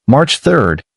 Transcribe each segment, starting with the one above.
March 3,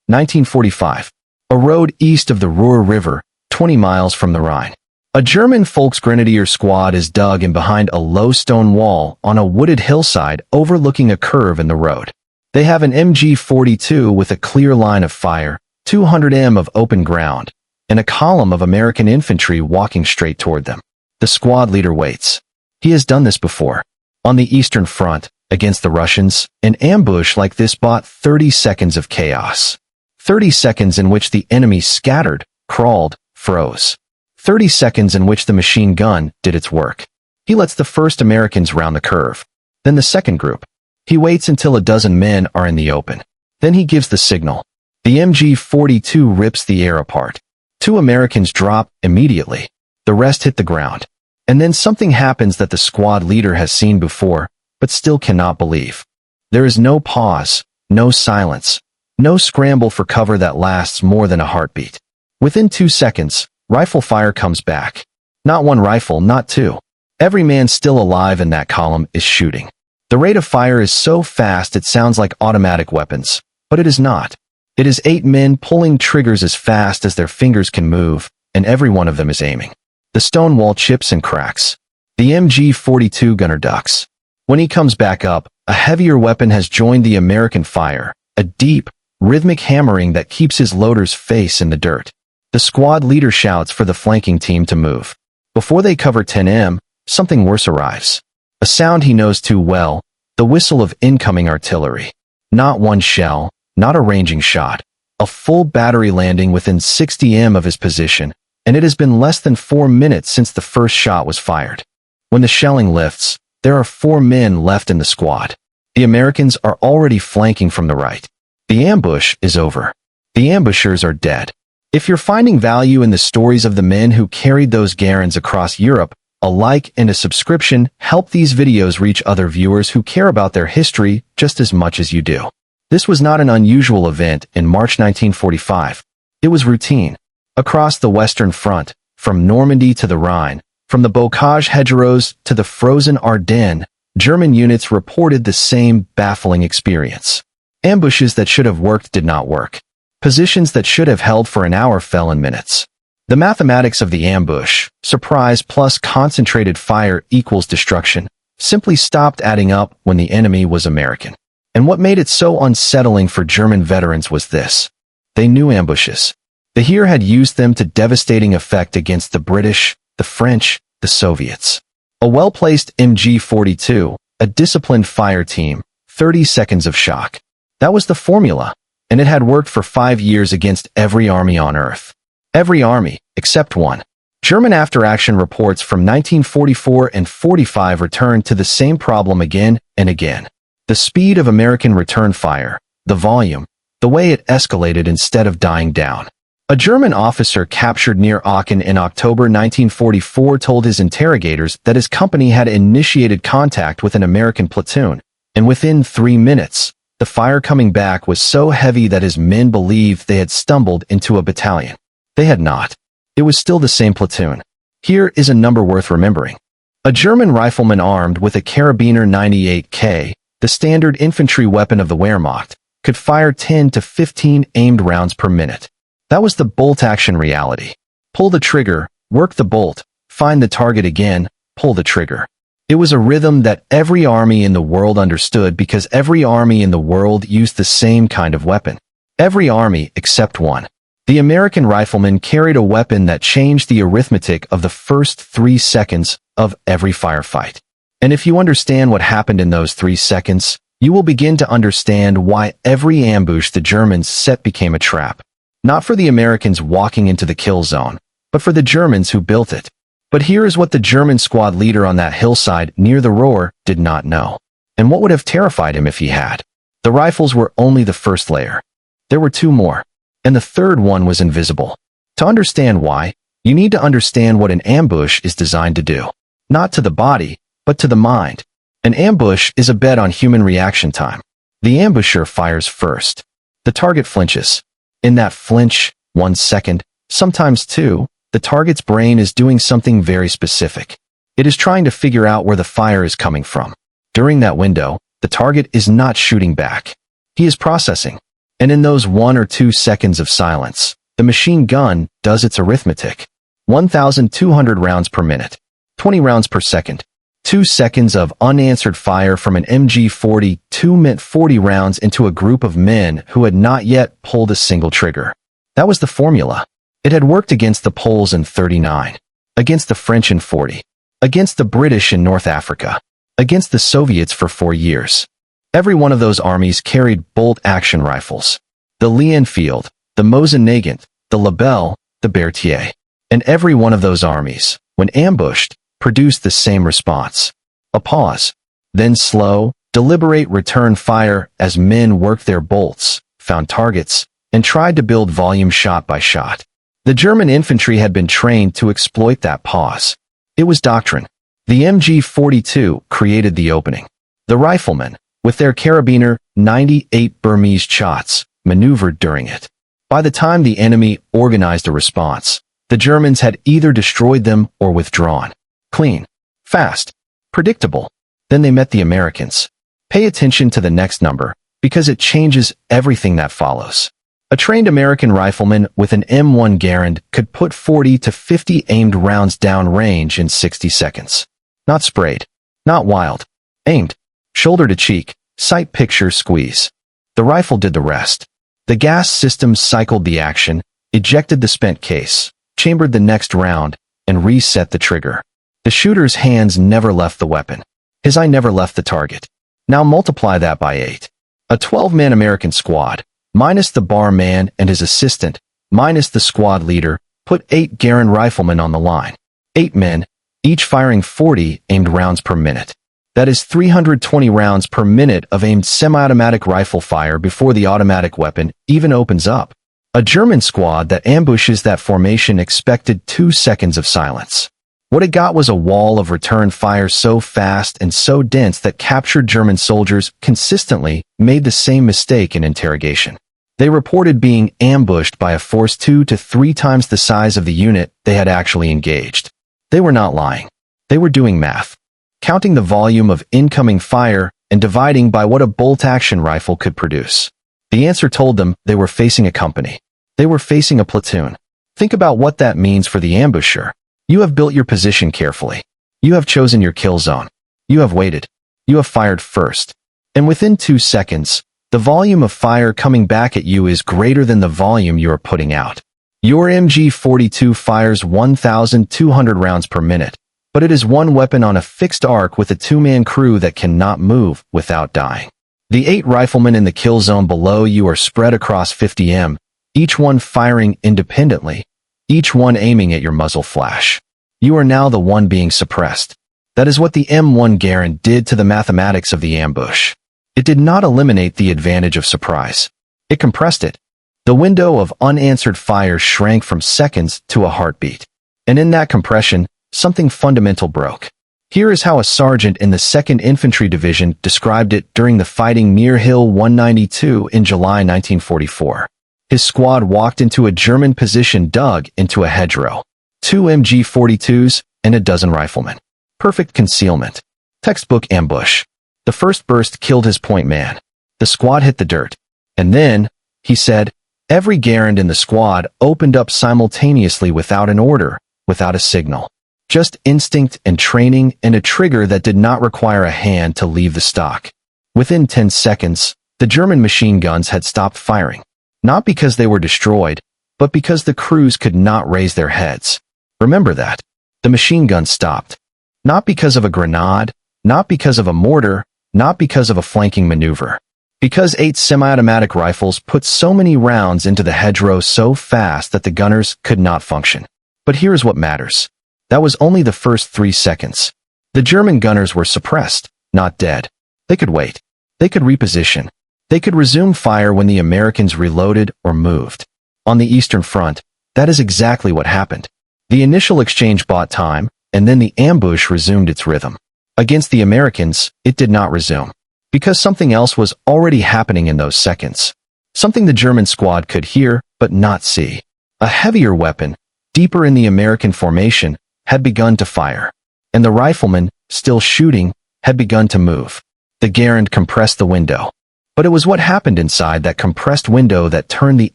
1945. A road east of the Ruhr River, 20 miles from the Rhine. A German Volksgrenadier squad is dug in behind a low stone wall on a wooded hillside overlooking a curve in the road. They have an MG-42 with a clear line of fire, 200 m of open ground, and a column of American infantry walking straight toward them. The squad leader waits. He has done this before. On the Eastern Front, against the Russians, an ambush like this bought 30 seconds of chaos. 30 seconds in which the enemy scattered, crawled, froze. 30 seconds in which the machine gun did its work. He lets the first Americans round the curve. Then the second group. He waits until a dozen men are in the open. Then he gives the signal. The MG-42 rips the air apart. 2 Americans drop immediately. The rest hit the ground. And then something happens that the squad leader has seen before, but still cannot believe. There is no pause, no silence, no scramble for cover that lasts more than a heartbeat. Within 2 seconds, rifle fire comes back. Not one rifle, not two. Every man still alive in that column is shooting. The rate of fire is so fast it sounds like automatic weapons, but it is not. It is 8 men pulling triggers as fast as their fingers can move, and every one of them is aiming. The stone wall chips and cracks. The MG-42 gunner ducks. When he comes back up, a heavier weapon has joined the American fire, a deep, rhythmic hammering that keeps his loader's face in the dirt. The squad leader shouts for the flanking team to move. Before they cover 10 m, something worse arrives. A sound he knows too well, the whistle of incoming artillery. Not one shell, not a ranging shot. A full battery landing within 60 m of his position, and it has been less than 4 minutes since the first shot was fired. When the shelling lifts, there are 4 men left in the squad. The Americans are already flanking from the right. The ambush is over. The ambushers are dead. If you're finding value in the stories of the men who carried those Garens across Europe, a like and a subscription help these videos reach other viewers who care about their history just as much as you do. This was not an unusual event in March 1945. It was routine. Across the Western Front, from Normandy to the Rhine, from the Bocage hedgerows to the frozen Ardennes, German units reported the same baffling experience. Ambushes that should have worked did not work. Positions that should have held for an hour fell in minutes. The mathematics of the ambush, surprise plus concentrated fire equals destruction, simply stopped adding up when the enemy was American. And what made it so unsettling for German veterans was this. They knew ambushes. The Heer had used them to devastating effect against the British, the French, the Soviets. A well-placed MG-42, a disciplined fire team, 30 seconds of shock. That was the formula, and it had worked for 5 years against every army on Earth. Every army, except one. German after-action reports from 1944 and 45 returned to the same problem again and again. The speed of American return fire, the volume, the way it escalated instead of dying down. A German officer captured near Aachen in October 1944 told his interrogators that his company had initiated contact with an American platoon, and within 3 minutes, the fire coming back was so heavy that his men believed they had stumbled into a battalion. They had not. It was still the same platoon. Here is a number worth remembering. A German rifleman armed with a Karabiner 98K, the standard infantry weapon of the Wehrmacht, could fire 10 to 15 aimed rounds per minute. That was the bolt-action reality. Pull the trigger, work the bolt, find the target again, pull the trigger. It was a rhythm that every army in the world understood because every army in the world used the same kind of weapon. Every army except one. The American rifleman carried a weapon that changed the arithmetic of the first 3 seconds of every firefight. And if you understand what happened in those 3 seconds, you will begin to understand why every ambush the Germans set became a trap. Not for the Americans walking into the kill zone, but for the Germans who built it. But here is what the German squad leader on that hillside near the Ruhr did not know. And what would have terrified him if he had. The rifles were only the first layer. There were 2 more. And the third one was invisible. To understand why, you need to understand what an ambush is designed to do. Not to the body, but to the mind. An ambush is a bet on human reaction time. The ambusher fires first. The target flinches. In that flinch, 1 second, sometimes 2, the target's brain is doing something very specific. It is trying to figure out where the fire is coming from. During that window, the target is not shooting back. He is processing. And in those 1 or 2 seconds of silence, the machine gun does its arithmetic. 1,200 rounds per minute, 20 rounds per second. 2 seconds of unanswered fire from an MG-42 meant 40 rounds into a group of men who had not yet pulled a single trigger. That was the formula. It had worked against the Poles in 39, against the French in 40, against the British in North Africa, against the Soviets for 4 years. Every one of those armies carried bolt-action rifles. The Lee-Enfield, the Mosin-Nagant, the Lebel, the Berthier. And every one of those armies, when ambushed, produced the same response. A pause. Then slow, deliberate return fire as men worked their bolts, found targets, and tried to build volume shot by shot. The German infantry had been trained to exploit that pause. It was doctrine. The MG-42 created the opening. The riflemen, with their carabiner 98 Burmese shots, maneuvered during it. By the time the enemy organized a response, the Germans had either destroyed them or withdrawn. Clean, fast, predictable. Then they met the Americans. Pay attention to the next number, because it changes everything that follows. A trained American rifleman with an M1 Garand could put 40 to 50 aimed rounds down range in 60 seconds. Not sprayed, not wild, aimed, shoulder to cheek, sight picture squeeze. The rifle did the rest. The gas system cycled the action, ejected the spent case, chambered the next round, and reset the trigger. The shooter's hands never left the weapon. His eye never left the target. Now multiply that by 8. A 12-man American squad, minus the bar man and his assistant, minus the squad leader, put 8 Garand riflemen on the line. 8 men, each firing 40 aimed rounds per minute. That is 320 rounds per minute of aimed semi-automatic rifle fire before the automatic weapon even opens up. A German squad that ambushes that formation expected 2 seconds of silence. What it got was a wall of return fire so fast and so dense that captured German soldiers consistently made the same mistake in interrogation. They reported being ambushed by a force 2 to 3 times the size of the unit they had actually engaged. They were not lying. They were doing math, counting the volume of incoming fire and dividing by what a bolt-action rifle could produce. The answer told them they were facing a company. They were facing a platoon. Think about what that means for the ambusher. You have built your position carefully. You have chosen your kill zone. You have waited. You have fired first. And within 2 seconds, the volume of fire coming back at you is greater than the volume you are putting out. Your MG-42 fires 1,200 rounds per minute, but it is one weapon on a fixed arc with a 2-man crew that cannot move without dying. The 8 riflemen in the kill zone below you are spread across 50 m, each one firing independently, each one aiming at your muzzle flash. You are now the one being suppressed. That is what the M1 Garand did to the mathematics of the ambush. It did not eliminate the advantage of surprise. It compressed it. The window of unanswered fire shrank from seconds to a heartbeat. And in that compression, something fundamental broke. Here is how a sergeant in the 2nd Infantry Division described it during the fighting near Hill 192 in July 1944. His squad walked into a German position dug into a hedgerow. 2 MG-42s and a dozen riflemen. Perfect concealment. Textbook ambush. The first burst killed his point man. The squad hit the dirt. And then, he said, every Garand in the squad opened up simultaneously without an order, without a signal. Just instinct and training and a trigger that did not require a hand to leave the stock. Within 10 seconds, the German machine guns had stopped firing. Not because they were destroyed, but because the crews could not raise their heads. Remember that. The machine gun stopped. Not because of a grenade, not because of a mortar, not because of a flanking maneuver. Because 8 semi-automatic rifles put so many rounds into the hedgerow so fast that the gunners could not function. But here is what matters. That was only the first 3 seconds. The German gunners were suppressed, not dead. They could wait. They could reposition. They could resume fire when the Americans reloaded or moved. On the Eastern Front, that is exactly what happened. The initial exchange bought time, and then the ambush resumed its rhythm. Against the Americans, it did not resume. Because something else was already happening in those seconds. Something the German squad could hear, but not see. A heavier weapon, deeper in the American formation, had begun to fire. And the riflemen, still shooting, had begun to move. The Garand compressed the window. But it was what happened inside that compressed window that turned the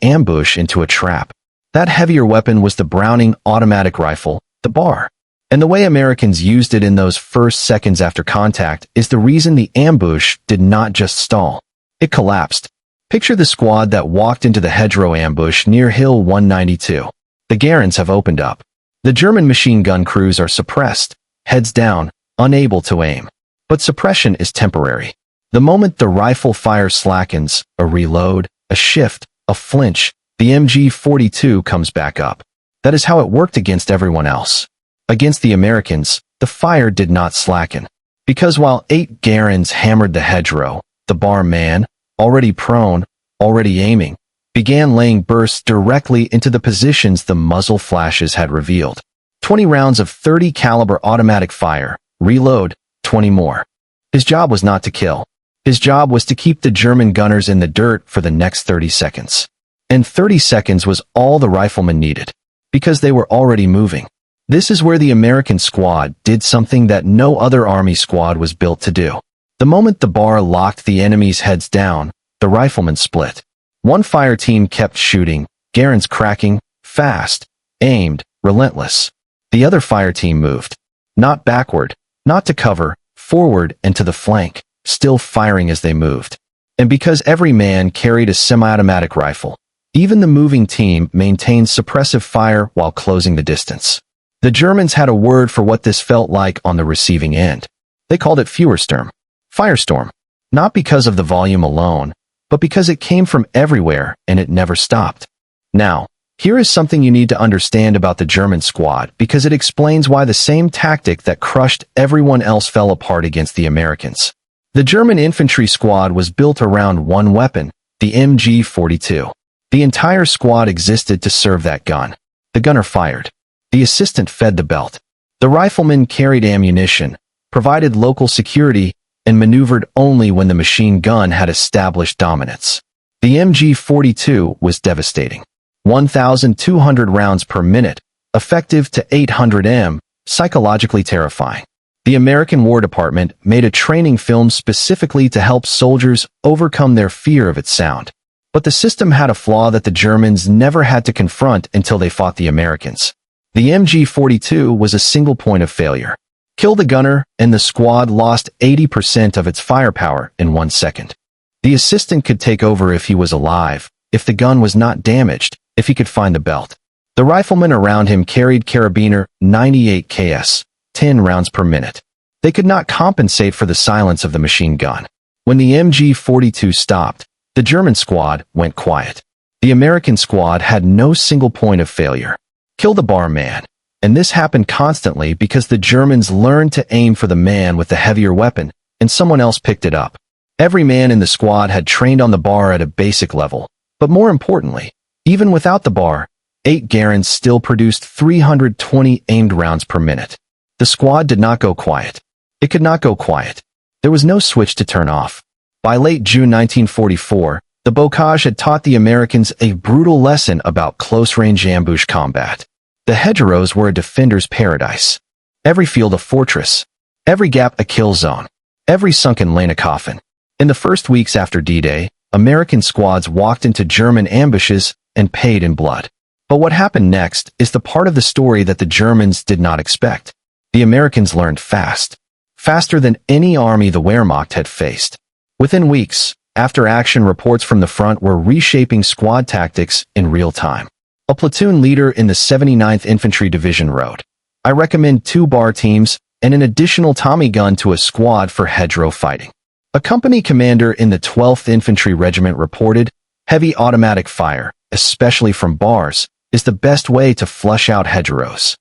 ambush into a trap. That heavier weapon was the Browning automatic rifle, the BAR. And the way Americans used it in those first seconds after contact is the reason the ambush did not just stall. It collapsed. Picture the squad that walked into the hedgerow ambush near Hill 192. The Garens have opened up. The German machine gun crews are suppressed, heads down, unable to aim. But suppression is temporary. The moment the rifle fire slackens, a reload, a shift, a flinch, the MG42 comes back up. That is how it worked against everyone else. Against the Americans, the fire did not slacken. Because while 8 Garens hammered the hedgerow, the BAR man, already prone, already aiming, began laying bursts directly into the positions the muzzle flashes had revealed. 20 rounds of 30 caliber automatic fire, reload, 20 more. His job was not to kill. His job was to keep the German gunners in the dirt for the next 30 seconds. And 30 seconds was all the riflemen needed, because they were already moving. This is where the American squad did something that no other army squad was built to do. The moment the BAR locked the enemy's heads down, the riflemen split. One fire team kept shooting, Garens cracking, fast, aimed, relentless. The other fire team moved. Not backward, not to cover, forward and to the flank, still firing as they moved. And because every man carried a semi-automatic rifle, even the moving team maintained suppressive fire while closing the distance. The Germans had a word for what this felt like on the receiving end. They called it Feuersturm, firestorm, not because of the volume alone, but because it came from everywhere and it never stopped. Now, here is something you need to understand about the German squad because it explains why the same tactic that crushed everyone else fell apart against the Americans. The German infantry squad was built around one weapon, the MG42. The entire squad existed to serve that gun. The gunner fired. The assistant fed the belt. The rifleman carried ammunition, provided local security, and maneuvered only when the machine gun had established dominance. The MG42 was devastating. 1,200 rounds per minute, effective to 800 m, psychologically terrifying. The American War Department made a training film specifically to help soldiers overcome their fear of its sound. But the system had a flaw that the Germans never had to confront until they fought the Americans. The MG42 was a single point of failure. Kill the gunner, and the squad lost 80% of its firepower in 1 second. The assistant could take over if he was alive, if the gun was not damaged, if he could find the belt. The riflemen around him carried carabiner 98 KS, 10 rounds per minute. They could not compensate for the silence of the machine gun. When the MG42 stopped, the German squad went quiet. The American squad had no single point of failure. Kill the BAR man. And this happened constantly because the Germans learned to aim for the man with the heavier weapon, and someone else picked it up. Every man in the squad had trained on the BAR at a basic level. But more importantly, even without the BAR, 8 Garens still produced 320 aimed rounds per minute. The squad did not go quiet. It could not go quiet. There was no switch to turn off. By late June 1944, the bocage had taught the Americans a brutal lesson about close-range ambush combat. The hedgerows were a defender's paradise. Every field a fortress. Every gap a kill zone. Every sunken lane a coffin. In the first weeks after D-Day, American squads walked into German ambushes and paid in blood. But what happened next is the part of the story that the Germans did not expect. The Americans learned fast. Faster than any army the Wehrmacht had faced. Within weeks, after-action reports from the front were reshaping squad tactics in real time. A platoon leader in the 79th Infantry Division wrote, "I recommend 2 BAR teams and an additional Tommy gun to a squad for hedgerow fighting." A company commander in the 12th Infantry Regiment reported, "Heavy automatic fire, especially from BARs, is the best way to flush out hedgerows."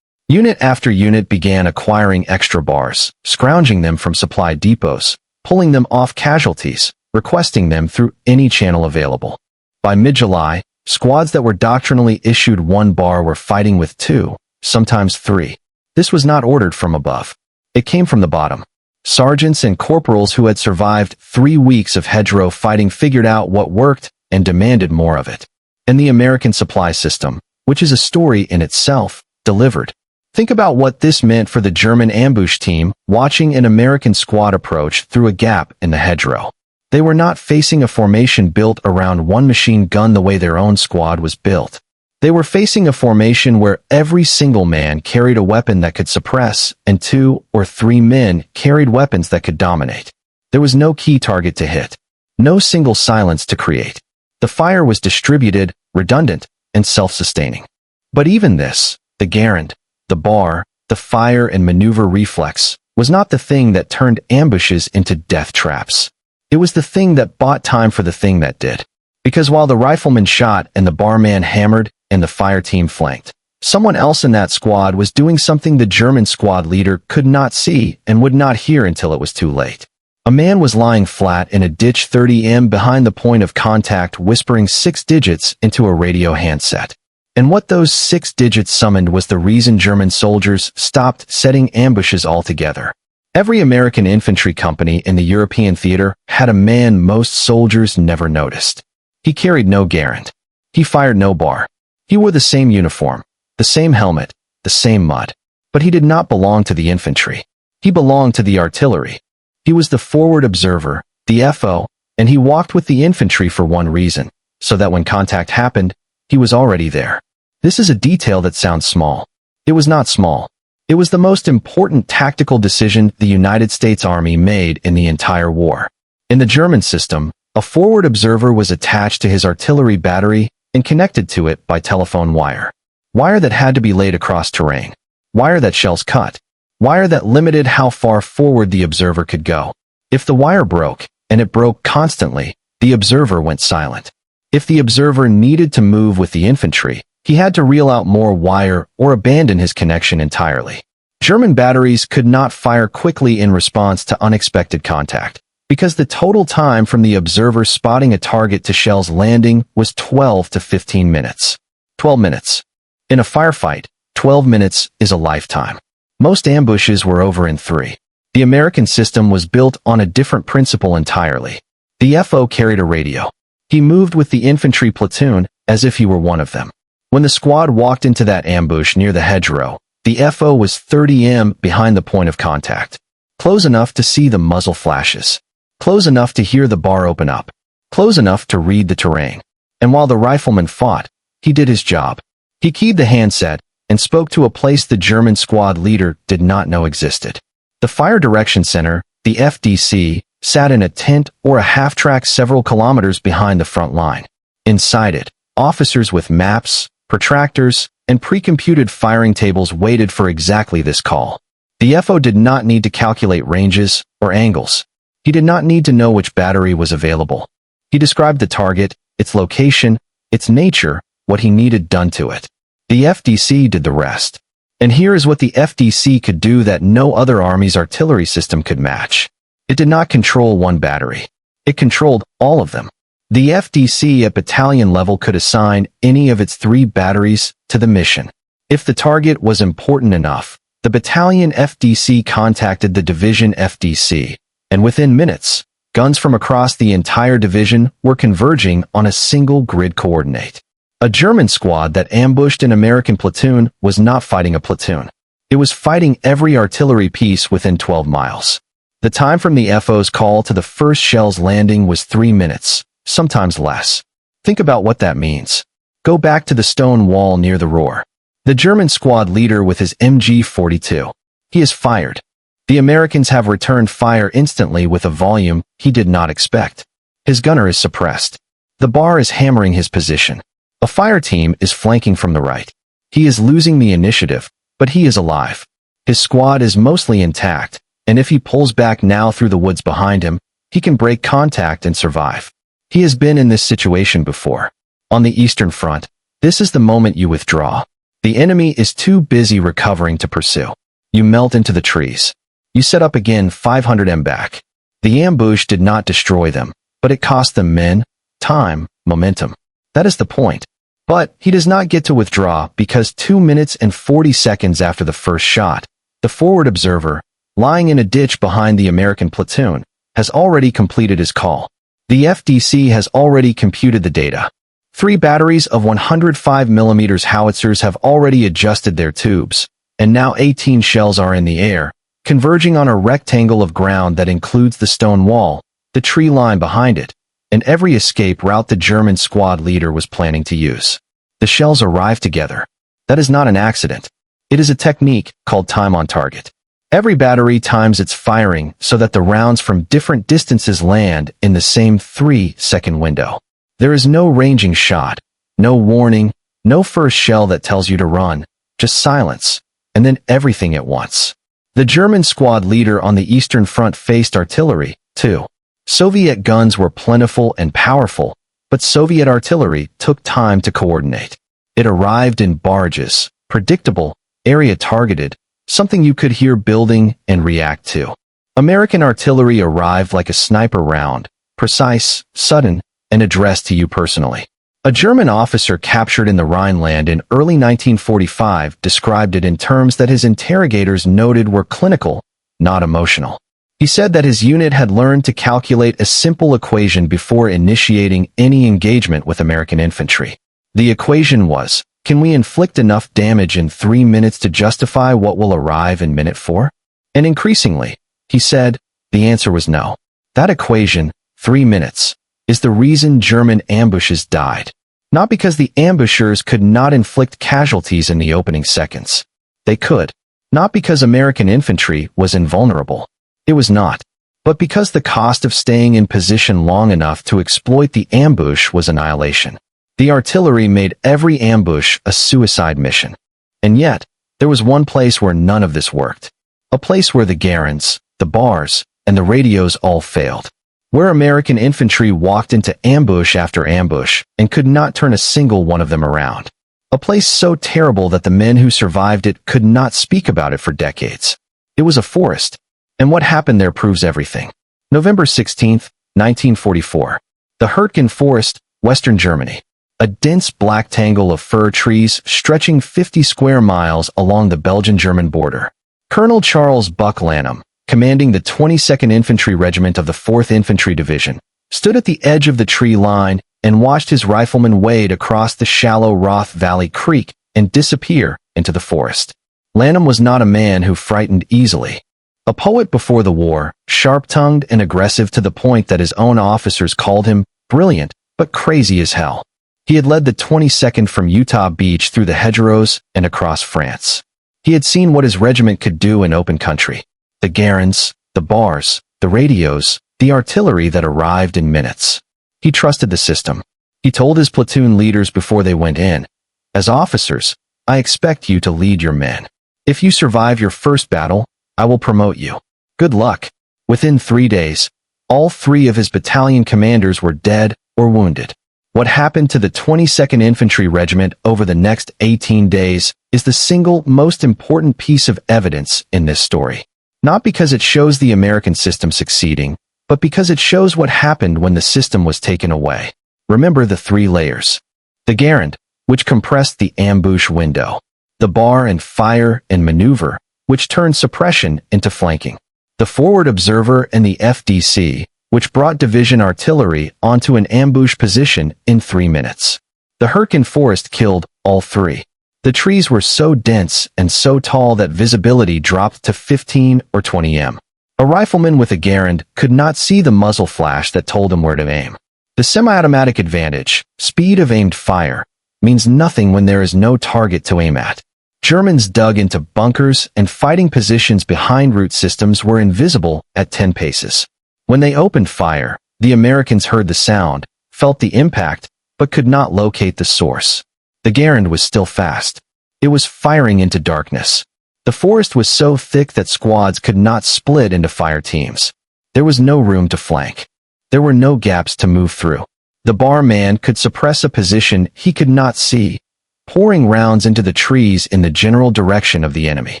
Unit after unit began acquiring extra BARs, scrounging them from supply depots, pulling them off casualties, requesting them through any channel available. By mid-July, squads that were doctrinally issued 1 BAR were fighting with 2, sometimes 3. This was not ordered from above. It came from the bottom. Sergeants and corporals who had survived 3 weeks of hedgerow fighting figured out what worked and demanded more of it. And the American supply system, which is a story in itself, delivered. Think about what this meant for the German ambush team watching an American squad approach through a gap in the hedgerow. They were not facing a formation built around one machine gun the way their own squad was built. They were facing a formation where every single man carried a weapon that could suppress, and 2 or 3 men carried weapons that could dominate. There was no key target to hit. No single silence to create. The fire was distributed, redundant, and self-sustaining. But even this, the garand, the bar, the fire and maneuver reflex, was not the thing that turned ambushes into death traps. It was the thing that bought time for the thing that did. Because while the rifleman shot and the barman hammered and the fire team flanked, someone else in that squad was doing something the German squad leader could not see and would not hear until it was too late. A man was lying flat in a ditch 30 m behind the point of contact, whispering 6 digits into a radio handset. And what those 6 digits summoned was the reason German soldiers stopped setting ambushes altogether. Every American infantry company in the European theater had a man most soldiers never noticed. He carried no garand. He fired no bar. He wore the same uniform, the same helmet, the same mud. But he did not belong to the infantry. He belonged to the artillery. He was the forward observer, the FO, and he walked with the infantry for one reason, so that when contact happened, he was already there. This is a detail that sounds small. It was not small. It was the most important tactical decision the United States Army made in the entire war. In the German system, a forward observer was attached to his artillery battery and connected to it by telephone wire. Wire that had to be laid across terrain. Wire that shells cut. Wire that limited how far forward the observer could go. If the wire broke, and it broke constantly, the observer went silent. If the observer needed to move with the infantry, he had to reel out more wire or abandon his connection entirely. German batteries could not fire quickly in response to unexpected contact, because the total time from the observer spotting a target to shells landing was 12 to 15 minutes. 12 minutes. In a firefight, 12 minutes is a lifetime. Most ambushes were over in 3. The American system was built on a different principle entirely. The FO carried a radio. He moved with the infantry platoon as if he were one of them. When the squad walked into that ambush near the hedgerow, the FO was 30 m behind the point of contact. Close enough to see the muzzle flashes. Close enough to hear the bar open up. Close enough to read the terrain. And while the rifleman fought, he did his job. He keyed the handset and spoke to a place the German squad leader did not know existed. The Fire Direction Center, the FDC, sat in a tent or a half-track several kilometers behind the front line. Inside it, officers with maps, protractors, and pre-computed firing tables waited for exactly this call. The FO did not need to calculate ranges or angles. He did not need to know which battery was available. He described the target, its location, its nature, what he needed done to it. The FDC did the rest. And here is what the FDC could do that no other army's artillery system could match. It did not control one battery. It controlled all of them. The FDC at battalion level could assign any of its 3 batteries to the mission. If the target was important enough, the battalion FDC contacted the division FDC, and within minutes, guns from across the entire division were converging on a single grid coordinate. A German squad that ambushed an American platoon was not fighting a platoon. It was fighting every artillery piece within 12 miles. The time from the FO's call to the first shell's landing was 3 minutes. Sometimes less. Think about what that means. Go back to the stone wall near the Ruhr. The German squad leader with his MG-42. He is fired. The Americans have returned fire instantly with a volume he did not expect. His gunner is suppressed. The bar is hammering his position. A fire team is flanking from the right. He is losing the initiative, but he is alive. His squad is mostly intact, and if he pulls back now through the woods behind him, he can break contact and survive. He has been in this situation before. On the Eastern Front, this is the moment you withdraw. The enemy is too busy recovering to pursue. You melt into the trees. You set up again 500 m back. The ambush did not destroy them, but it cost them men, time, momentum. That is the point. But he does not get to withdraw because 2 minutes and 40 seconds after the first shot, the forward observer, lying in a ditch behind the American platoon, has already completed his call. The FDC has already computed the data. 3 batteries of 105 mm howitzers have already adjusted their tubes, and now 18 shells are in the air, converging on a rectangle of ground that includes the stone wall, the tree line behind it, and every escape route the German squad leader was planning to use. The shells arrived together. That is not an accident. It is a technique called time on target. Every battery times its firing so that the rounds from different distances land in the same 3-second window. There is no ranging shot, no warning, no first shell that tells you to run, just silence, and then everything at once. The German squad leader on the Eastern Front faced artillery, too. Soviet guns were plentiful and powerful, but Soviet artillery took time to coordinate. It arrived in barges, predictable, area-targeted, something you could hear building and react to. American artillery arrived like a sniper round, precise, sudden, and addressed to you personally. A German officer captured in the Rhineland in early 1945 described it in terms that his interrogators noted were clinical, not emotional. He said that his unit had learned to calculate a simple equation before initiating any engagement with American infantry. The equation was, can we inflict enough damage in 3 minutes to justify what will arrive in minute 4? And increasingly, he said, the answer was no. That equation, 3 minutes, is the reason German ambushes died. Not because the ambushers could not inflict casualties in the opening seconds. They could. Not because American infantry was invulnerable. It was not. But because the cost of staying in position long enough to exploit the ambush was annihilation. The artillery made every ambush a suicide mission. And yet, there was one place where none of this worked. A place where the Garens, the bars, and the radios all failed. Where American infantry walked into ambush after ambush and could not turn a single one of them around. A place so terrible that the men who survived it could not speak about it for decades. It was a forest. And what happened there proves everything. November 16, 1944. The Hürtgen Forest, Western Germany. A dense black tangle of fir trees stretching 50 square miles along the Belgian-German border. Colonel Charles Buck Lanham, commanding the 22nd Infantry Regiment of the 4th Infantry Division, stood at the edge of the tree line and watched his riflemen wade across the shallow Roth Valley Creek and disappear into the forest. Lanham was not a man who frightened easily. A poet before the war, sharp-tongued and aggressive to the point that his own officers called him brilliant but crazy as hell. He had led the 22nd from Utah Beach through the hedgerows and across France. He had seen what his regiment could do in open country. The Garens, the bars, the radios, the artillery that arrived in minutes. He trusted the system. He told his platoon leaders before they went in, as officers, I expect you to lead your men. If you survive your first battle, I will promote you. Good luck. Within 3 days, all 3 of his battalion commanders were dead or wounded. What happened to the 22nd Infantry Regiment over the next 18 days is the single most important piece of evidence in this story. Not because it shows the American system succeeding, but because it shows what happened when the system was taken away. Remember the 3 layers. The Garand, which compressed the ambush window. The bar and fire and maneuver, which turned suppression into flanking. The forward observer and the FDC, which brought division artillery onto an ambush position in 3 minutes. The Hürtgen Forest killed all 3. The trees were so dense and so tall that visibility dropped to 15 or 20 m. A rifleman with a Garand could not see the muzzle flash that told him where to aim. The semi-automatic advantage, speed of aimed fire, means nothing when there is no target to aim at. Germans dug into bunkers and fighting positions behind root systems were invisible at 10 paces. When they opened fire, the Americans heard the sound, felt the impact, but could not locate the source. The Garand was still fast. It was firing into darkness. The forest was so thick that squads could not split into fire teams. There was no room to flank. There were no gaps to move through. The bar man could suppress a position he could not see, pouring rounds into the trees in the general direction of the enemy.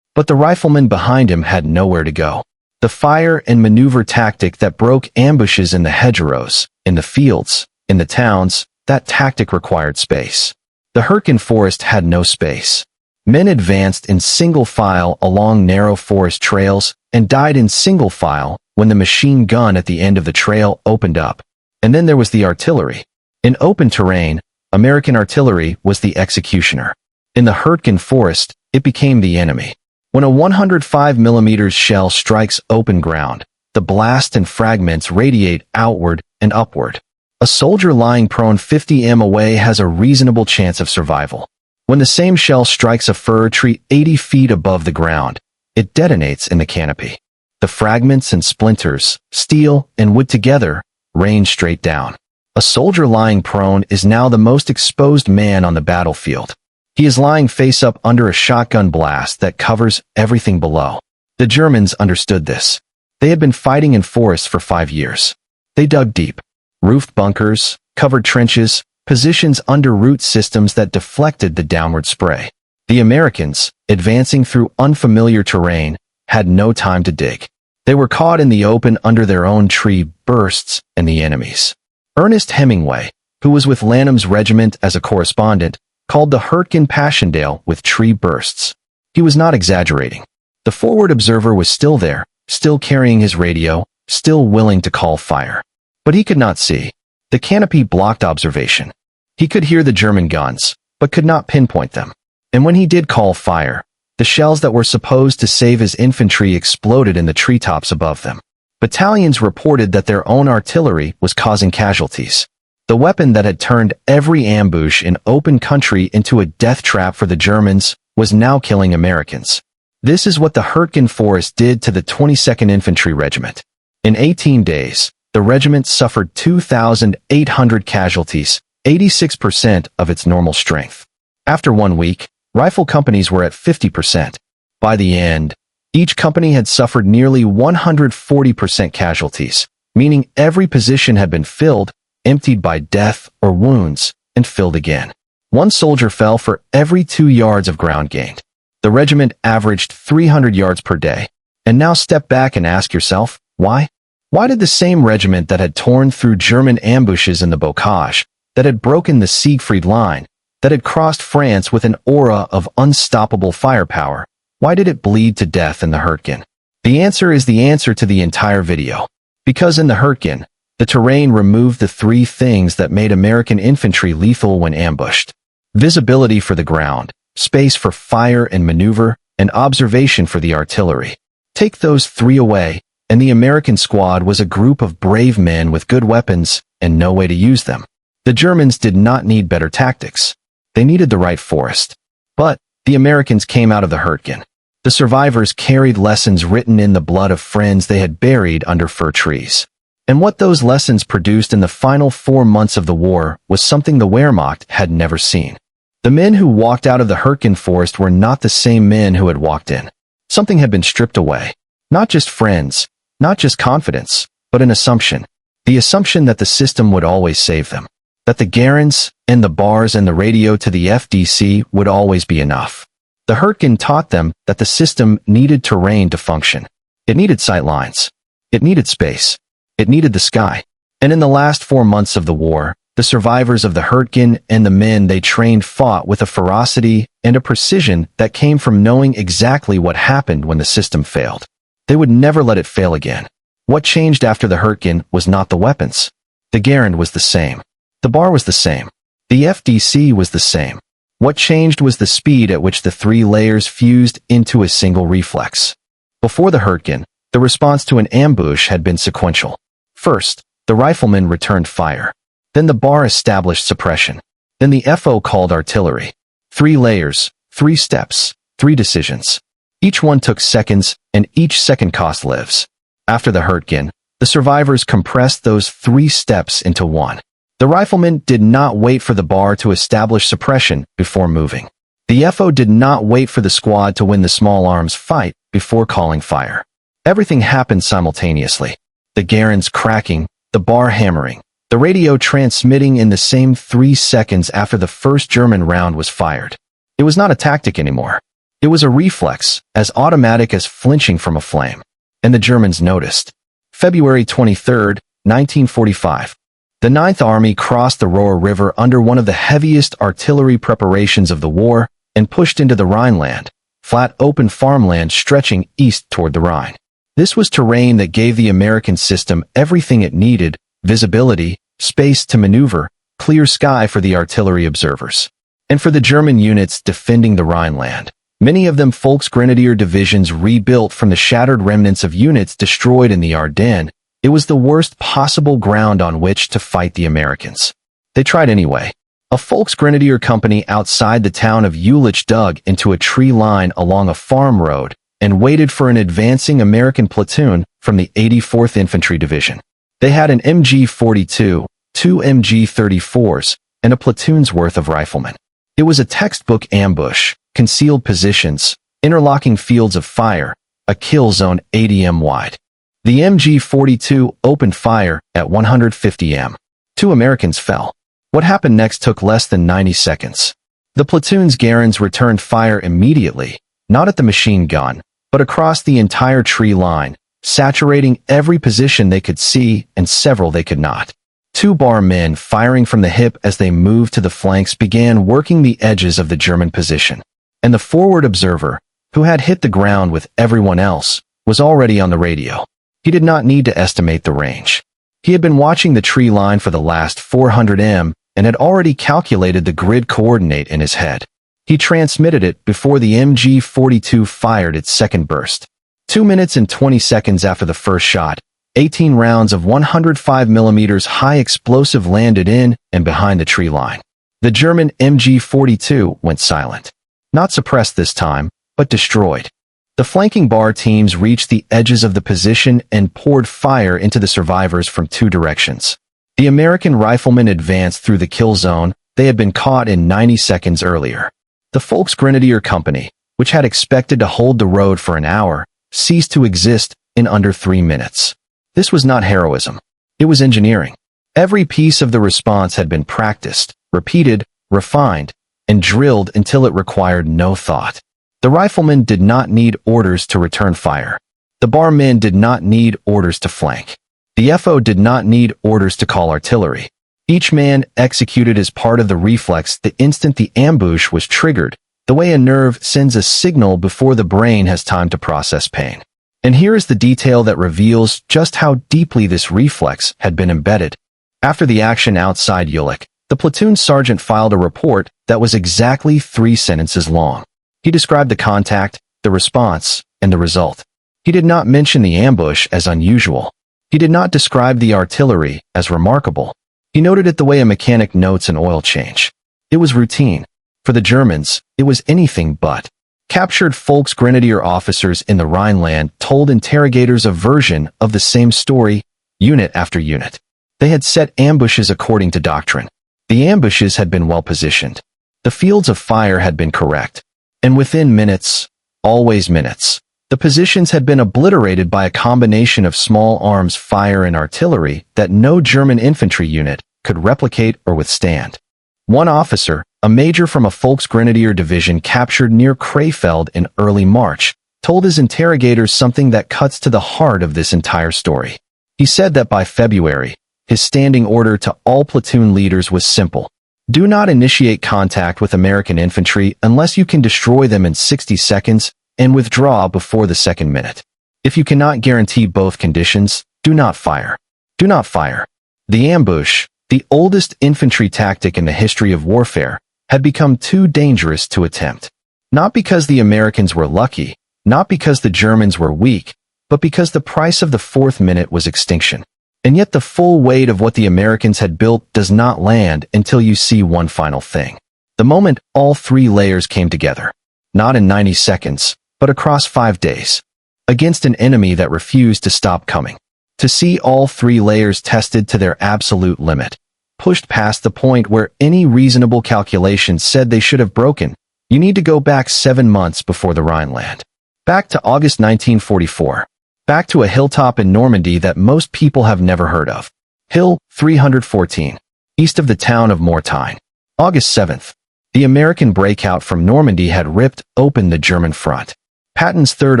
But the rifleman behind him had nowhere to go. The fire and maneuver tactic that broke ambushes in the hedgerows, in the fields, in the towns, that tactic required space. The Hürtgen Forest had no space. Men advanced in single file along narrow forest trails and died in single file when the machine gun at the end of the trail opened up. And then there was the artillery. In open terrain, American artillery was the executioner. In the Hürtgen Forest, it became the enemy. When a 105 mm shell strikes open ground, The blast and fragments radiate outward and upward. A soldier lying prone 50 m away has a reasonable chance of survival. When the same shell strikes a fir tree 80 feet above the ground, it detonates in the canopy. The fragments and splinters, steel and wood together, rain straight down. A soldier lying prone is now the most exposed man on the battlefield. He is lying face up under a shotgun blast that covers everything below. The Germans understood this. They had been fighting in forests for 5 years. They dug deep, roofed bunkers, covered trenches, positions under root systems that deflected the downward spray. The Americans, advancing through unfamiliar terrain, had no time to dig. They were caught in the open under their own tree bursts and the enemy's. Ernest Hemingway, who was with Lanham's regiment as a correspondent, called the Hurtgen Passchendaele with tree bursts. He was not exaggerating. The forward observer was still there, still carrying his radio, still willing to call fire. But he could not see. The canopy blocked observation. He could hear the German guns, but could not pinpoint them. And when he did call fire, the shells that were supposed to save his infantry exploded in the treetops above them. Battalions reported that their own artillery was causing casualties. The weapon that had turned every ambush in open country into a death trap for the Germans was now killing Americans. This is what the Hurtgen Forest did to the 22nd Infantry Regiment. In 18 days, the regiment suffered 2,800 casualties, 86% of its normal strength. After 1 week, rifle companies were at 50%. By the end, each company had suffered nearly 140% casualties, meaning every position had been filled, emptied by death or wounds, and filled again. 1 soldier fell for every 2 yards of ground gained. The regiment averaged 300 yards per day. And now step back and ask yourself, why? Why did the same regiment that had torn through German ambushes in the Bocage, that had broken the Siegfried Line, that had crossed France with an aura of unstoppable firepower, why did it bleed to death in the Hurtgen? The answer is the answer to the entire video. Because in the Hurtgen, the terrain removed the 3 things that made American infantry lethal when ambushed: visibility for the ground, space for fire and maneuver, and observation for the artillery. Take those 3 away, and the American squad was a group of brave men with good weapons and no way to use them. The Germans did not need better tactics. They needed the right forest. But the Americans came out of the Hurtgen. The survivors carried lessons written in the blood of friends they had buried under fir trees. And what those lessons produced in the final 4 months of the war was something the Wehrmacht had never seen. The men who walked out of the Hurtgen forest were not the same men who had walked in. Something had been stripped away. Not just friends, not just confidence, but an assumption. The assumption that the system would always save them. That the Garens and the bars and the radio to the FDC would always be enough. The Hurtgen taught them that the system needed terrain to function. It needed sight lines. It needed space. It needed the sky. And in the last 4 months of the war, the survivors of the Hurtgen and the men they trained fought with a ferocity and a precision that came from knowing exactly what happened when the system failed. They would never let it fail again. What changed after the Hurtgen was not the weapons. The Garand was the same. The bar was the same. The FDC was the same. What changed was the speed at which the 3 layers fused into a single reflex. Before the Hurtgen, the response to an ambush had been sequential. First, the riflemen returned fire. Then the bar established suppression. Then the FO called artillery. 3 layers, 3 steps, 3 decisions. Each one took seconds, and each second cost lives. After the Hurtgen, the survivors compressed those 3 steps into 1. The riflemen did not wait for the bar to establish suppression before moving. The FO did not wait for the squad to win the small arms fight before calling fire. Everything happened simultaneously. The Garens cracking, the bar hammering, the radio transmitting in the same 3 seconds after the first German round was fired. It was not a tactic anymore. It was a reflex, as automatic as flinching from a flame. And the Germans noticed. February 23, 1945. The Ninth Army crossed the Rohr River under one of the heaviest artillery preparations of the war and pushed into the Rhineland, flat open farmland stretching east toward the Rhine. This was terrain that gave the American system everything it needed: visibility, space to maneuver, clear sky for the artillery observers. And for the German units defending the Rhineland, many of them Volksgrenadier divisions rebuilt from the shattered remnants of units destroyed in the Ardennes. It was the worst possible ground on which to fight the Americans. They tried anyway. A Volksgrenadier company outside the town of Jülich dug into a tree line along a farm road and waited for an advancing American platoon from the 84th Infantry Division. They had an MG-42, 2 MG-34s, and a platoon's worth of riflemen. It was a textbook ambush, concealed positions, interlocking fields of fire, a kill zone 80 m wide. The MG-42 opened fire at 150 m. 2 Americans fell. What happened next took less than 90 seconds. The platoon's Garand returned fire immediately, not at the machine gun, but across the entire tree line, saturating every position they could see and several they could not. 2 bar men firing from the hip as they moved to the flanks began working the edges of the German position. And the forward observer, who had hit the ground with everyone else, was already on the radio. He did not need to estimate the range. He had been watching the tree line for the last 400 m and had already calculated the grid coordinate in his head. He transmitted it before the MG-42 fired its second burst. 2 minutes and 20 seconds after the first shot, 18 rounds of 105 mm high explosive landed in and behind the tree line. The German MG-42 went silent. Not suppressed this time, but destroyed. The flanking bar teams reached the edges of the position and poured fire into the survivors from 2 directions. The American riflemen advanced through the kill zone they had been caught in 90 seconds earlier. The Volksgrenadier Company, which had expected to hold the road for an hour, ceased to exist in under 3 minutes. This was not heroism. It was engineering. Every piece of the response had been practiced, repeated, refined, and drilled until it required no thought. The riflemen did not need orders to return fire. The bar men did not need orders to flank. The FO did not need orders to call artillery. Each man executed as part of the reflex the instant the ambush was triggered, the way a nerve sends a signal before the brain has time to process pain. And here is the detail that reveals just how deeply this reflex had been embedded. After the action outside Jülich, the platoon sergeant filed a report that was exactly 3 sentences long. He described the contact, the response, and the result. He did not mention the ambush as unusual. He did not describe the artillery as remarkable. He noted it the way a mechanic notes an oil change. It was routine. For the Germans, it was anything but. Captured Volksgrenadier officers in the Rhineland told interrogators a version of the same story, unit after unit. They had set ambushes according to doctrine. The ambushes had been well positioned. The fields of fire had been correct. And within minutes, always minutes, the positions had been obliterated by a combination of small arms fire and artillery that no German infantry unit could replicate or withstand. One officer, a major from a Volksgrenadier division captured near Krefeld in early March, told his interrogators something that cuts to the heart of this entire story. He said that by February, his standing order to all platoon leaders was simple. Do not initiate contact with American infantry unless you can destroy them in 60 seconds and withdraw before the second minute. If you cannot guarantee both conditions, do not fire. Do not fire. The ambush, the oldest infantry tactic in the history of warfare, had become too dangerous to attempt. Not because the Americans were lucky, not because the Germans were weak, but because the price of the 4th minute was extinction. And yet the full weight of what the Americans had built does not land until you see one final thing. The moment all 3 layers came together. Not in 90 seconds, but across 5 days. Against an enemy that refused to stop coming. To see all 3 layers tested to their absolute limit. Pushed past the point where any reasonable calculation said they should have broken, you need to go back 7 months before the Rhineland. Back to August 1944. Back to a hilltop in Normandy that most people have never heard of. Hill 314, east of the town of Mortagne. August 7th. The American breakout from Normandy had ripped open the German front. Patton's Third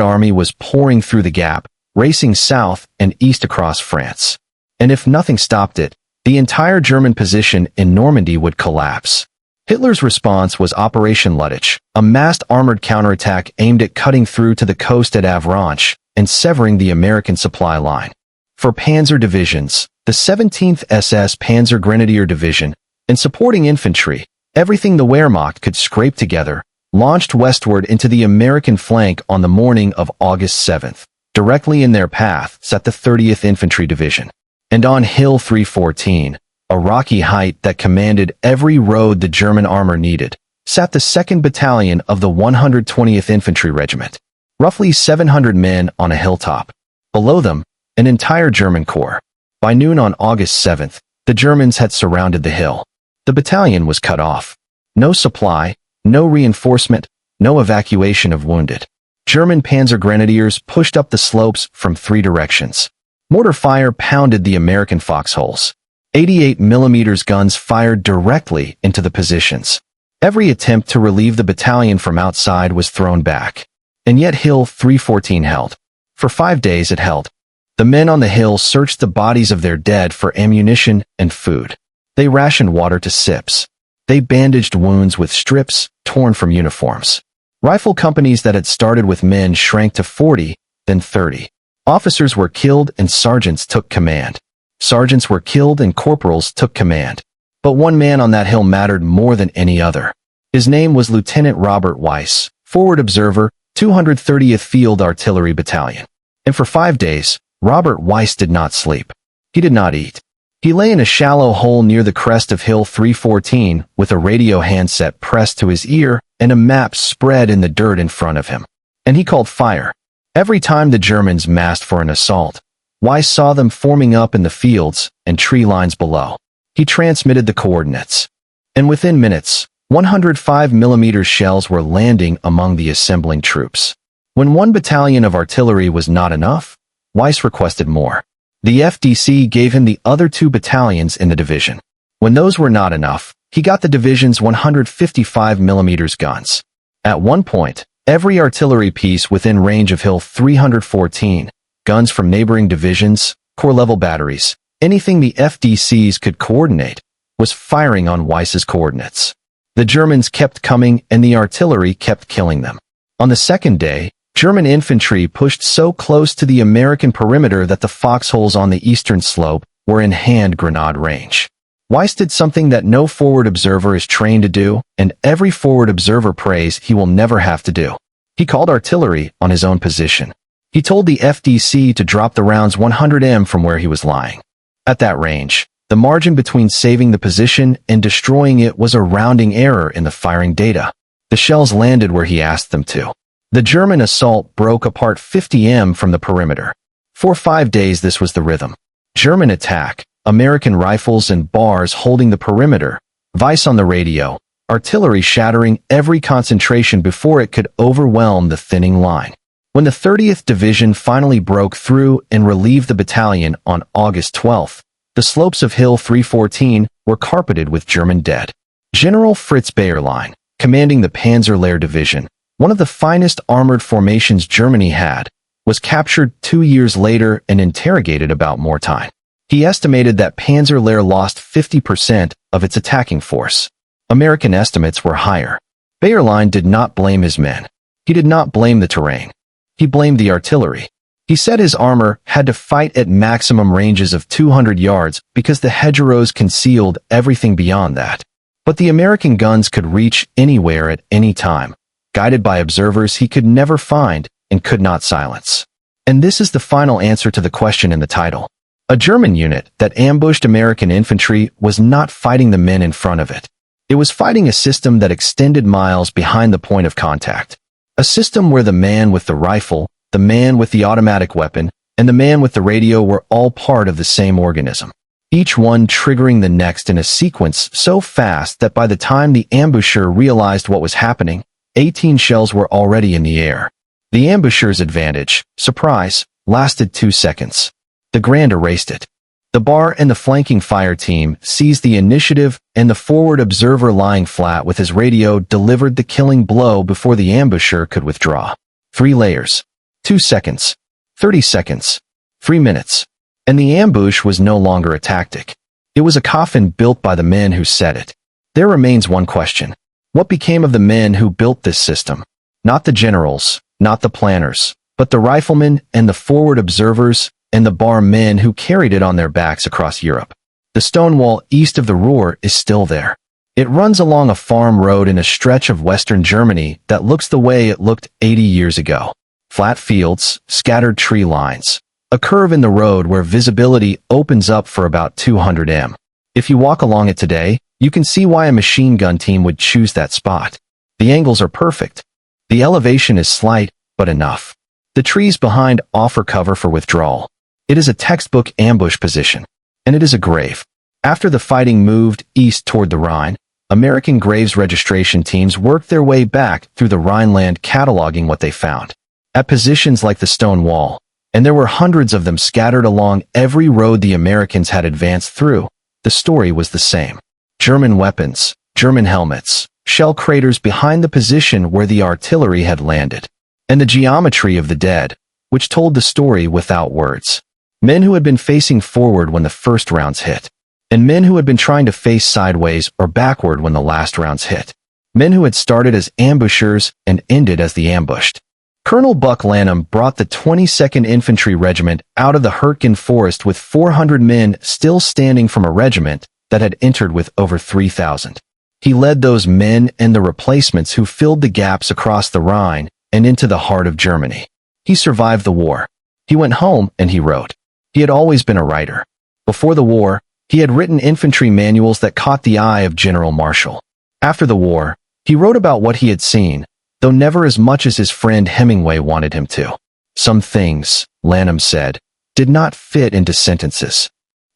Army was pouring through the gap, racing south and east across France. And if nothing stopped it, the entire German position in Normandy would collapse. Hitler's response was Operation Luttich, a massed armored counterattack aimed at cutting through to the coast at Avranches and severing the American supply line. For panzer divisions, the 17th SS Panzer Grenadier Division, and supporting infantry, everything the Wehrmacht could scrape together, launched westward into the American flank on the morning of August 7th. Directly in their path sat the 30th Infantry Division. And on Hill 314, a rocky height that commanded every road the German armor needed, sat the 2nd Battalion of the 120th Infantry Regiment. Roughly 700 men on a hilltop. Below them, an entire German corps. By noon on August 7th, the Germans had surrounded the hill. The battalion was cut off. No supply, no reinforcement, no evacuation of wounded. German panzer grenadiers pushed up the slopes from 3 directions. Mortar fire pounded the American foxholes. 88mm guns fired directly into the positions. Every attempt to relieve the battalion from outside was thrown back. And yet Hill 314 held. For 5 days it held. The men on the hill searched the bodies of their dead for ammunition and food. They rationed water to sips. They bandaged wounds with strips torn from uniforms. Rifle companies that had started with men shrank to 40, then 30. Officers were killed and sergeants took command. Sergeants were killed and corporals took command. But one man on that hill mattered more than any other. His name was Lieutenant Robert Weiss, forward observer, 230th Field Artillery Battalion. And for 5 days, Robert Weiss did not sleep. He did not eat. He lay in a shallow hole near the crest of Hill 314 with a radio handset pressed to his ear and a map spread in the dirt in front of him. And he called fire. Every time the Germans massed for an assault, Weiss saw them forming up in the fields and tree lines below. He transmitted the coordinates. And within minutes, 105mm shells were landing among the assembling troops. When 1 battalion of artillery was not enough, Weiss requested more. The FDC gave him the other 2 battalions in the division. When those were not enough, he got the division's 155mm guns. At one point, every artillery piece within range of Hill 314, guns from neighboring divisions, corps-level batteries, anything the FDCs could coordinate, was firing on Weiss's coordinates. The Germans kept coming and the artillery kept killing them. On the 2nd day, German infantry pushed so close to the American perimeter that the foxholes on the eastern slope were in hand grenade range. Weiss did something that no forward observer is trained to do, and every forward observer prays he will never have to do. He called artillery on his own position. He told the FDC to drop the rounds 100m from where he was lying. At that range, the margin between saving the position and destroying it was a rounding error in the firing data. The shells landed where he asked them to. The German assault broke apart 50m from the perimeter. For 5 days this was the rhythm. German attack, American rifles and bars holding the perimeter, Weiss on the radio, artillery shattering every concentration before it could overwhelm the thinning line. When the 30th Division finally broke through and relieved the battalion on August 12th, the slopes of Hill 314 were carpeted with German dead. General Fritz Bayerlein, commanding the Panzerlehr Division, one of the finest armored formations Germany had, was captured 2 years later and interrogated about wartime. He estimated that Panzerlehr lost 50% of its attacking force. American estimates were higher. Bayerlein did not blame his men. He did not blame the terrain. He blamed the artillery. He said his armor had to fight at maximum ranges of 200 yards because the hedgerows concealed everything beyond that. But the American guns could reach anywhere at any time, guided by observers he could never find and could not silence. And this is the final answer to the question in the title. A German unit that ambushed American infantry was not fighting the men in front of it. It was fighting a system that extended miles behind the point of contact. A system where the man with the rifle, the man with the automatic weapon, and the man with the radio were all part of the same organism. Each one triggering the next in a sequence so fast that by the time the ambusher realized what was happening, 18 shells were already in the air. The ambusher's advantage, surprise, lasted 2 seconds. The Grand erased it. The bar and the flanking fire team seized the initiative, and the forward observer lying flat with his radio delivered the killing blow before the ambusher could withdraw. 3 layers. 2 seconds. 30 seconds. 3 minutes. And the ambush was no longer a tactic. It was a coffin built by the men who set it. There remains one question. What became of the men who built this system? Not the generals, not the planners, but the riflemen and the forward observers and the bar men who carried it on their backs across Europe. The stone wall east of the Ruhr is still there. It runs along a farm road in a stretch of western Germany that looks the way it looked 80 years ago. Flat fields, scattered tree lines, a curve in the road where visibility opens up for about 200 m. If you walk along it today, you can see why a machine gun team would choose that spot. The angles are perfect. The elevation is slight, but enough. The trees behind offer cover for withdrawal. It is a textbook ambush position, and it is a grave. After the fighting moved east toward the Rhine, American graves registration teams worked their way back through the Rhineland cataloging what they found. At positions like the stone wall, and there were hundreds of them scattered along every road the Americans had advanced through, the story was the same. German weapons, German helmets, shell craters behind the position where the artillery had landed, and the geometry of the dead, which told the story without words. Men who had been facing forward when the first rounds hit, and men who had been trying to face sideways or backward when the last rounds hit. Men who had started as ambushers and ended as the ambushed. Colonel Buck Lanham brought the 22nd Infantry Regiment out of the Hurtgen Forest with 400 men still standing from a regiment that had entered with over 3,000. He led those men and the replacements who filled the gaps across the Rhine and into the heart of Germany. He survived the war. He went home and he wrote. He had always been a writer. Before the war, he had written infantry manuals that caught the eye of General Marshall. After the war, he wrote about what he had seen, though never as much as his friend Hemingway wanted him to. Some things, Lanham said, did not fit into sentences.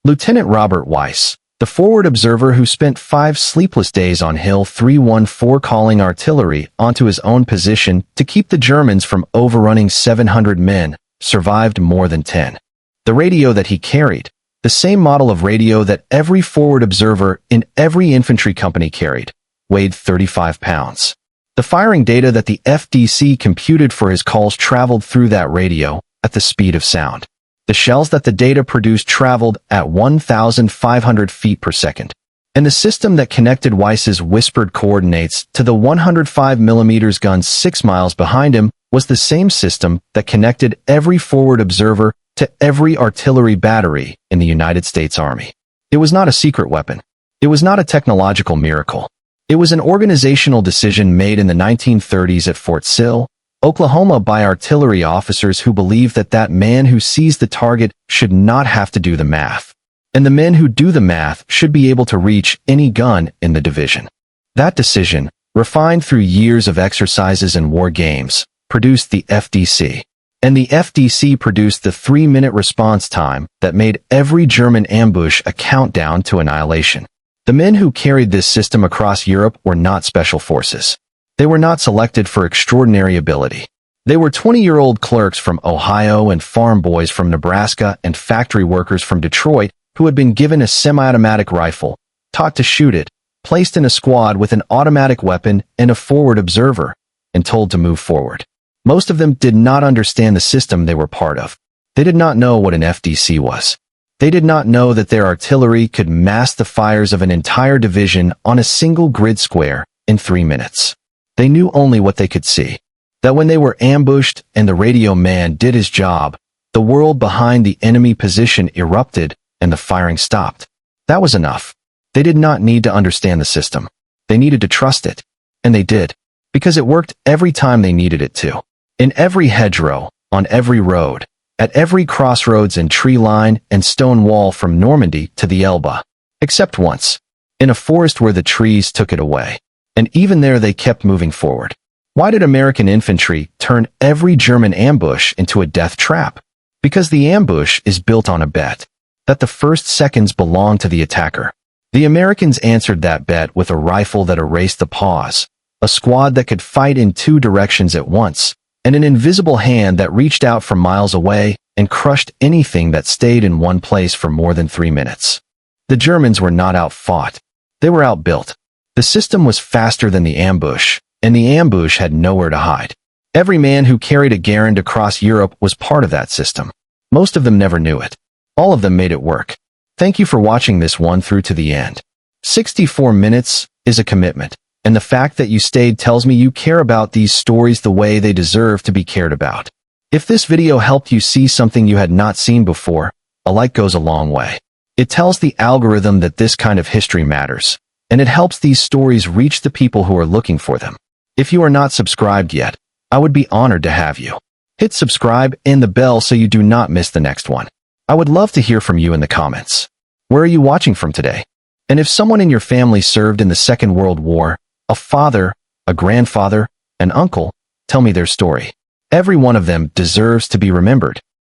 Lieutenant Robert Weiss, the forward observer who spent 5 sleepless days on Hill 314 calling artillery onto his own position to keep the Germans from overrunning 700 men, survived more than 10. The radio that he carried, the same model of radio that every forward observer in every infantry company carried, weighed 35 pounds. The firing data that the FDC computed for his calls traveled through that radio at the speed of sound. The shells that the data produced traveled at 1,500 feet per second. And the system that connected Weiss's whispered coordinates to the 105 mm guns 6 miles behind him was the same system that connected every forward observer to every artillery battery in the United States Army. It was not a secret weapon. It was not a technological miracle. It was an organizational decision made in the 1930s at Fort Sill, Oklahoma by artillery officers who believed that that man who sees the target should not have to do the math, and the men who do the math should be able to reach any gun in the division. That decision, refined through years of exercises and war games, produced the FDC. And the FDC produced the 3-minute response time that made every German ambush a countdown to annihilation. The men who carried this system across Europe were not special forces. They were not selected for extraordinary ability. They were 20-year-old clerks from Ohio and farm boys from Nebraska and factory workers from Detroit who had been given a semi-automatic rifle, taught to shoot it, placed in a squad with an automatic weapon and a forward observer, and told to move forward. Most of them did not understand the system they were part of. They did not know what an FDC was. They did not know that their artillery could mask the fires of an entire division on a single grid square in 3 minutes. They knew only what they could see. That when they were ambushed and the radio man did his job, the world behind the enemy position erupted and the firing stopped. That was enough. They did not need to understand the system. They needed to trust it. And they did. Because it worked every time they needed it to. In every hedgerow, on every road, at every crossroads and tree line and stone wall from Normandy to the Elbe. Except once. In a forest where the trees took it away. And even there they kept moving forward. Why did American infantry turn every German ambush into a death trap? Because the ambush is built on a bet. That the first seconds belong to the attacker. The Americans answered that bet with a rifle that erased the pause. A squad that could fight in 2 directions at once. And an invisible hand that reached out from miles away and crushed anything that stayed in one place for more than 3 minutes. The Germans were not outfought. They were outbuilt. The system was faster than the ambush, and the ambush had nowhere to hide. Every man who carried a Garand across Europe was part of that system. Most of them never knew it. All of them made it work. Thank you for watching this one through to the end. 64 minutes is a commitment. And the fact that you stayed tells me you care about these stories the way they deserve to be cared about. If this video helped you see something you had not seen before, a like goes a long way. It tells the algorithm that this kind of history matters, and it helps these stories reach the people who are looking for them. If you are not subscribed yet, I would be honored to have you. Hit subscribe and the bell so you do not miss the next one. I would love to hear from you in the comments. Where are you watching from today? And if someone in your family served in the Second World War, a father, a grandfather, an uncle, tell me their story. Every one of them deserves to be remembered.